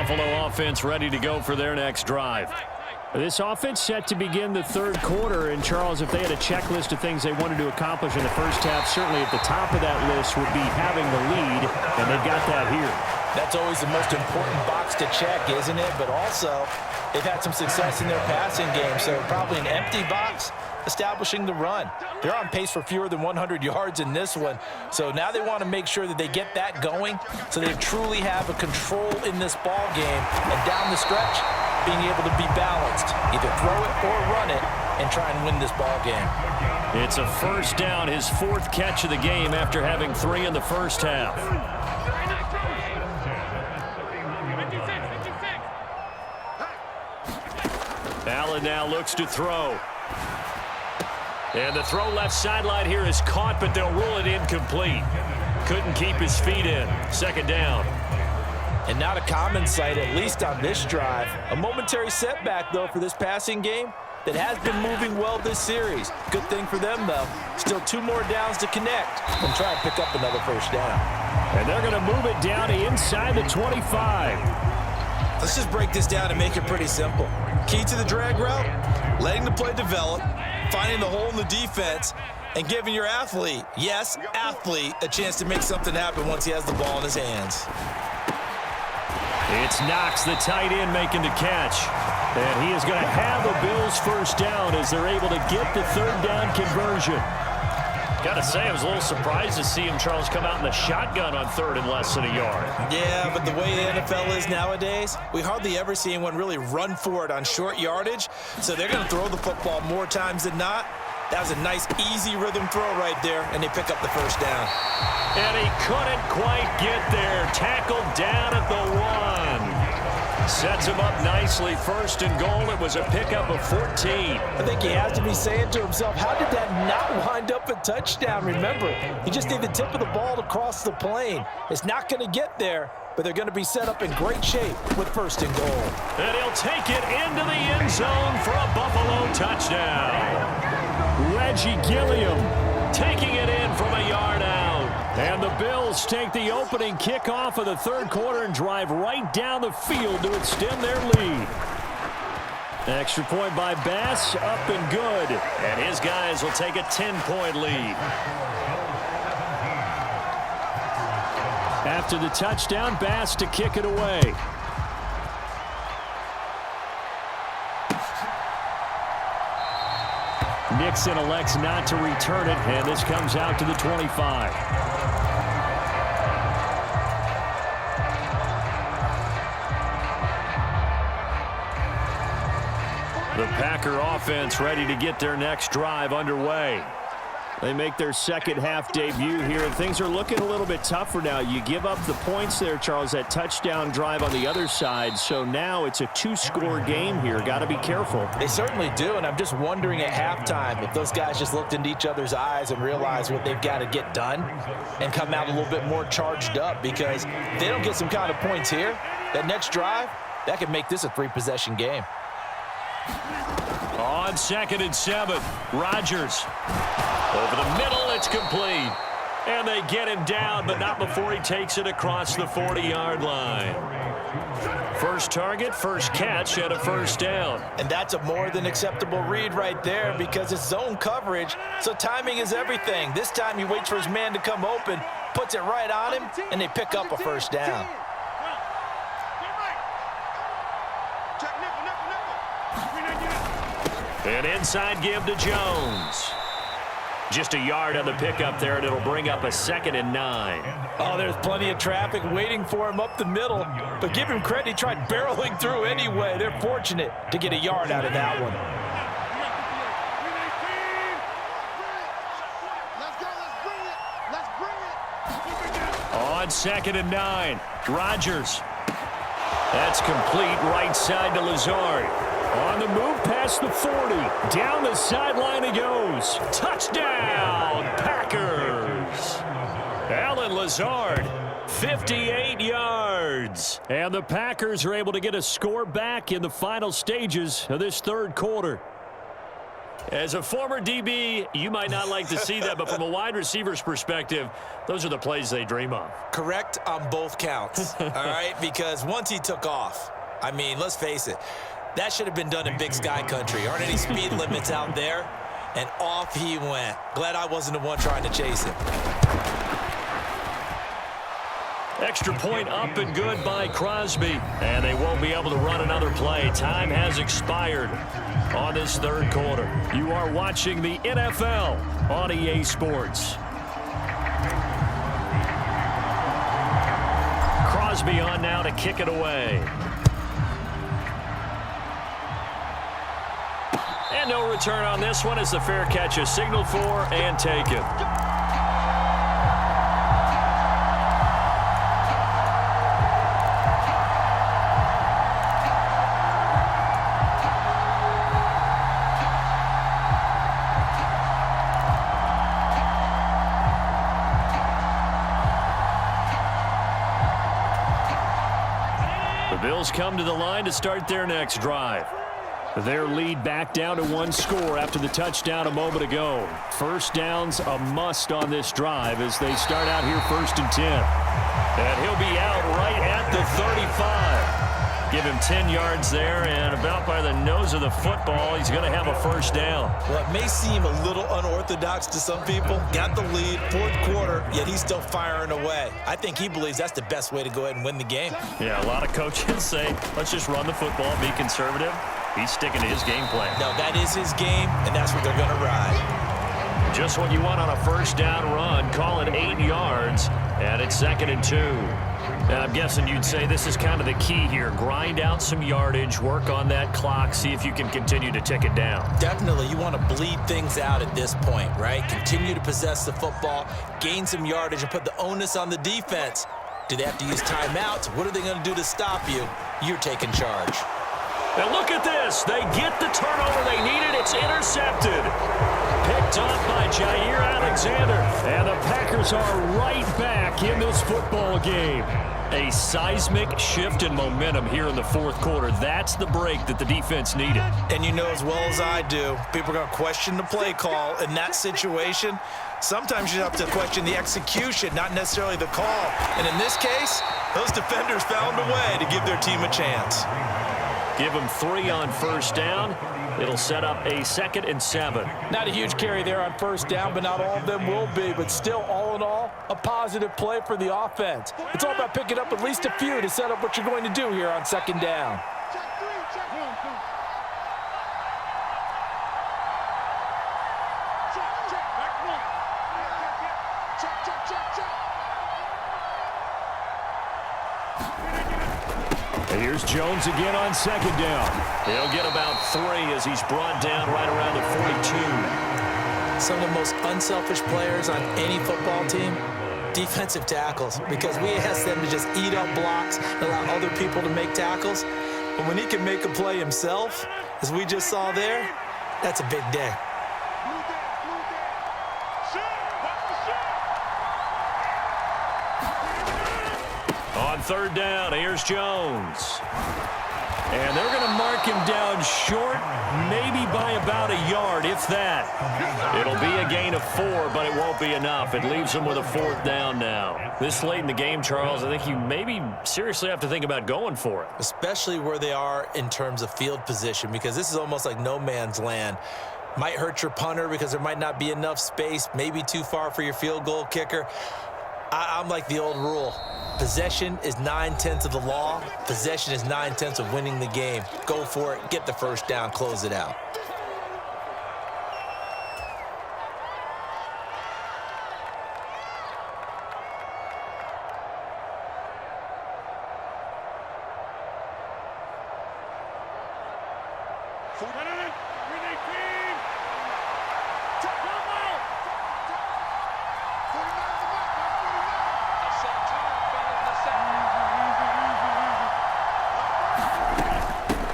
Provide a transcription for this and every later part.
Buffalo offense ready to go for their next drive. This offense set to begin the third quarter. And, Charles, if they had a checklist of things they wanted to accomplish in the first half, certainly at the top of that list would be having the lead, and they've got that here. That's always the most important box to check, isn't it? But also, they've had some success in their passing game, so probably an empty box establishing the run. They're on pace for fewer than 100 yards in this one, so now they want to make sure that they get that going so they truly have a control in this ball game, and down the stretch, being able to be balanced, either throw it or run it, and try and win this ball game. It's a first down, his fourth catch of the game after having 3 in the first half. Allen now looks to throw. And the throw left sideline here is caught, but they'll rule it incomplete. Couldn't keep his feet in. Second down. And not a common sight, at least on this drive. A momentary setback, though, for this passing game that has been moving well this series. Good thing for them, though. Still 2 more downs to connect and try and pick up another first down. And they're going to move it down to inside the 25. Let's just break this down and make it pretty simple. Key to the drag route, letting the play develop, finding the hole in the defense, and giving your athlete, yes, athlete, a chance to make something happen once he has the ball in his hands. It's Knox, the tight end, making the catch. And he is going to have the Bills first down as they're able to get the third down conversion. Got to say, I was a little surprised to see him, Charles, come out in the shotgun on third and less than a yard. Yeah, but the way the NFL is nowadays, we hardly ever see anyone really run for it on short yardage, so they're going to throw the football more times than not. That was a nice, easy rhythm throw right there, and they pick up the first down. And he couldn't quite get there. Tackled down at the 1. Sets him up nicely. First and goal. It was a pickup of 14. I think he has to be saying to himself, how did that not wind up a touchdown? Remember, you just need the tip of the ball to cross the plane. It's not going to get there, but they're going to be set up in great shape with first and goal. And he'll take it into the end zone for a Buffalo touchdown. Reggie Gilliam taking it in from a yard out. And the Bills take the opening kickoff of the third quarter and drive right down the field to extend their lead. Extra point by Bass, up and good. And his guys will take a 10-point lead. After the touchdown, Bass to kick it away. Nixon elects not to return it, and this comes out to the 25. The Packer offense ready to get their next drive underway. They make their second half debut here, and things are looking a little bit tougher now. You give up the points there, Charles, that touchdown drive on the other side. So now it's a 2-score game here. Got to be careful. They certainly do, and I'm just wondering at halftime if those guys just looked into each other's eyes and realized what they've got to get done and come out a little bit more charged up, because if they don't get some kind of points here, that next drive, that could make this a 3-possession game. On 2nd and 7, Rodgers. Over the middle, it's complete. And they get him down, but not before he takes it across the 40-yard line. First target, first catch, and a first down. And that's a more than acceptable read right there, because it's zone coverage, so timing is everything. This time he waits for his man to come open, puts it right on him, and they pick up a first down. An inside give to Jones. Just a yard on the pickup there, and it'll bring up a 2nd and 9. Oh, there's plenty of traffic waiting for him up the middle. But give him credit, he tried barreling through anyway. They're fortunate to get a yard out of that one. On 2nd and 9, Rodgers. That's complete, right side to Lazard. On the move past the 40. Down the sideline he goes. Touchdown, Packers. Alan Lazard, 58 yards. And the Packers are able to get a score back in the final stages of this third quarter. As a former DB, you might not like to see that, but from a wide receiver's perspective, those are the plays they dream of. Correct on both counts, all right? Because once he took off, I mean, let's face it, that should have been done in Big Sky country. Aren't any speed limits out there? And off he went. Glad I wasn't the one trying to chase him. Extra point up and good by Crosby. And they won't be able to run another play. Time has expired on this third quarter. You are watching the NFL on EA Sports. Crosby on now to kick it away. And no return on this one as the fair catch is signaled for and taken. The Bills come to the line to start their next drive. Their lead back down to one score after the touchdown a moment ago. First down's a must on this drive as they start out here 1st and 10. And he'll be out right at the 35. Give him 10 yards there, and about by the nose of the football, he's going to have a first down. Well, it may seem a little unorthodox to some people. Got the lead, 4th quarter, yet he's still firing away. I think he believes that's the best way to go ahead and win the game. Yeah, a lot of coaches say, let's just run the football, be conservative. He's sticking to his game plan. No, that is his game, and that's what they're going to ride. Just what you want on a first down run. Call it 8 yards, and it's 2nd and 2. And I'm guessing you'd say this is kind of the key here. Grind out some yardage, work on that clock, see if you can continue to tick it down. Definitely, you want to bleed things out at this point, right? Continue to possess the football, gain some yardage, and put the onus on the defense. Do they have to use timeouts? What are they going to do to stop you? You're taking charge. And look at this. They get the turnover they needed. It's intercepted. Picked up by Jair Alexander. And the Packers are right back in this football game. A seismic shift in momentum here in the 4th quarter. That's the break that the defense needed. And you know as well as I do, people are going to question the play call in that situation. Sometimes you have to question the execution, not necessarily the call. And in this case, those defenders found a way to give their team a chance. Give them 3 on first down. It'll set up a 2nd and 7. Not a huge carry there on first down, but not all of them will be. But still, all in all, a positive play for the offense. It's all about picking up at least a few to set up what you're going to do here on 2nd down. Here's Jones again on 2nd down. He'll get about 3 as he's brought down right around the 42. Some of the most unselfish players on any football team, defensive tackles, because we ask them to just eat up blocks and allow other people to make tackles. But when he can make a play himself, as we just saw there, that's a big day. On 3rd down, here's Jones. And they're going to mark him down short, maybe by about a yard, if that. It'll be a gain of 4, but it won't be enough. It leaves them with a 4th down now. This late in the game, Charles, I think you maybe seriously have to think about going for it. Especially where they are in terms of field position, because this is almost like no man's land. Might hurt your punter because there might not be enough space, maybe too far for your field goal kicker. I'm like the old rule. Possession is 9/10 of the law. Possession is 9/10 of winning the game. Go for it. Get the first down. Close it out.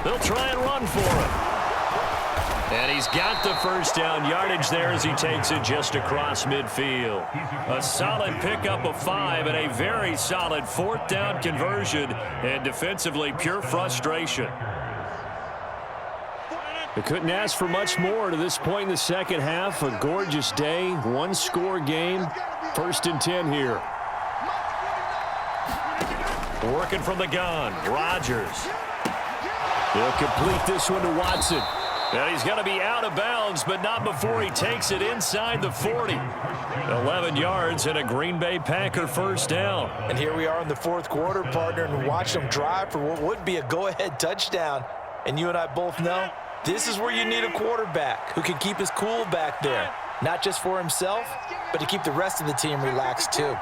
They'll try and run for him. And he's got the first down yardage there as he takes it just across midfield. A solid pickup of 5 and a very solid 4th down conversion, and defensively pure frustration. They couldn't ask for much more to this point in the second half. A gorgeous day, one-score game. 1st and 10 here. Working from the gun, Rodgers. They'll complete this one to Watson. And he's going to be out of bounds, but not before he takes it inside the 40. 11 yards and a Green Bay Packer first down. And here we are in the 4th quarter, partner, and watch them drive for what would be a go-ahead touchdown. And you and I both know this is where you need a quarterback who can keep his cool back there. Not just for himself, but to keep the rest of the team relaxed too.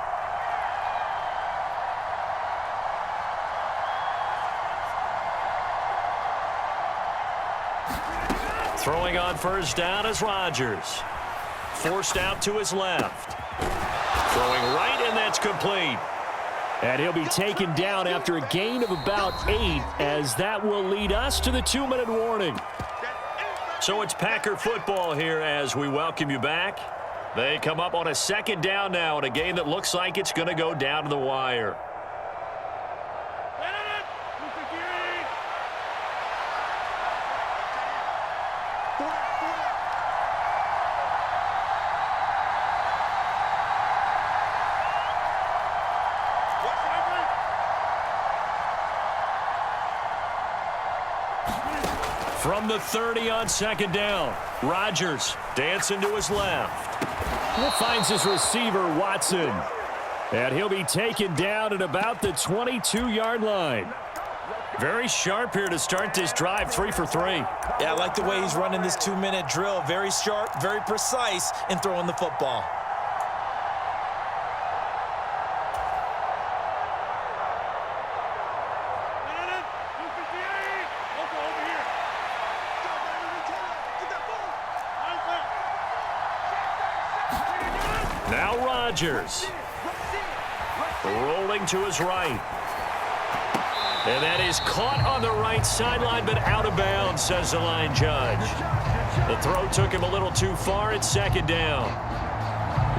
Throwing on first down is Rodgers. Forced out to his left. Throwing right, and that's complete. And he'll be taken down after a gain of about 8, as that will lead us to the 2-minute warning. So it's Packer football here as we welcome you back. They come up on a 2nd down now in a game that looks like it's going to go down to the wire. From the 30 on 2nd down, Rodgers dancing to his left. He finds his receiver, Watson. And he'll be taken down at about the 22-yard line. Very sharp here to start this drive, 3 for 3. Yeah, I like the way he's running this 2-minute drill. Very sharp, very precise in throwing the football. Now Rodgers. Rolling to his right. And that is caught on the right sideline, but out of bounds, says the line judge. The throw took him a little too far. It's 2nd down.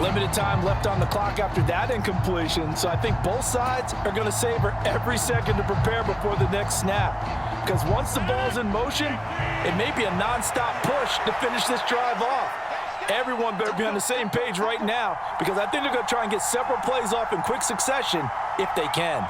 Limited time left on the clock after that incompletion, so I think both sides are going to savor every second to prepare before the next snap. Because once the ball's in motion, it may be a nonstop push to finish this drive off. Everyone better be on the same page right now, because I think they're going to try and get several plays off in quick succession if they can.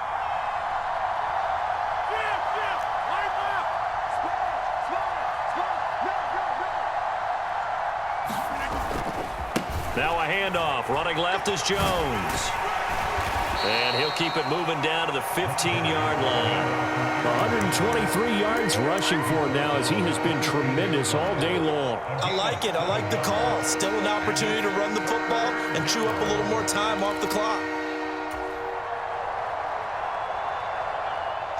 Now a handoff. Running left is Jones. And he'll keep it moving down to the 15-yard line. 123 yards rushing for him now, as he has been tremendous all day long. I like it. I like the call. Still an opportunity to run the football and chew up a little more time off the clock.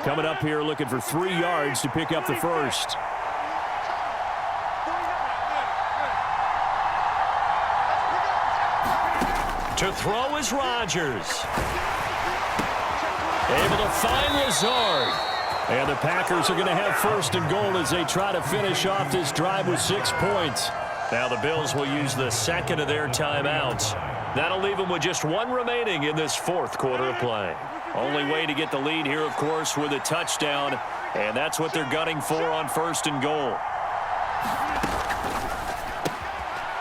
Coming up here looking for 3 yards to pick up the first. To throw is Rodgers. Able to find Lazard. And the Packers are going to have 1st and goal as they try to finish off this drive with 6 points. Now the Bills will use the 2nd of their timeouts. That'll leave them with just 1 remaining in this 4th quarter of play. Only way to get the lead here, of course, with a touchdown. And that's what they're gunning for on 1st and goal.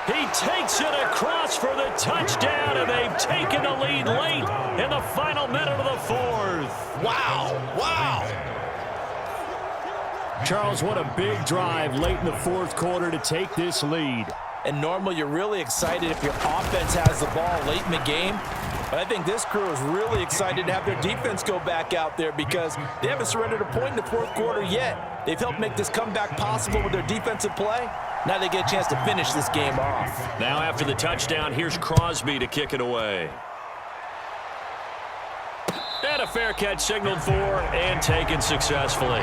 He takes it across for the touchdown, and they've taken the lead late in the final minute of the 4th. Wow. Wow. Charles, what a big drive late in the 4th quarter to take this lead. And normally you're really excited if your offense has the ball late in the game. But I think this crew is really excited to have their defense go back out there because they haven't surrendered a point in the 4th quarter yet. They've helped make this comeback possible with their defensive play. Now they get a chance to finish this game off. Now after the touchdown, here's Crosby to kick it away. And a fair catch signaled for and taken successfully.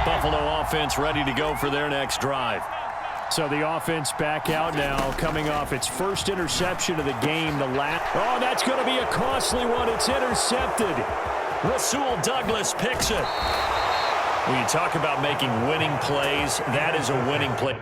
Buffalo offense ready to go for their next drive. So the offense back out now, coming off its first interception of the game. Oh, that's going to be a costly one. It's intercepted. Rasul Douglas picks it. When you talk about making winning plays, that is a winning play.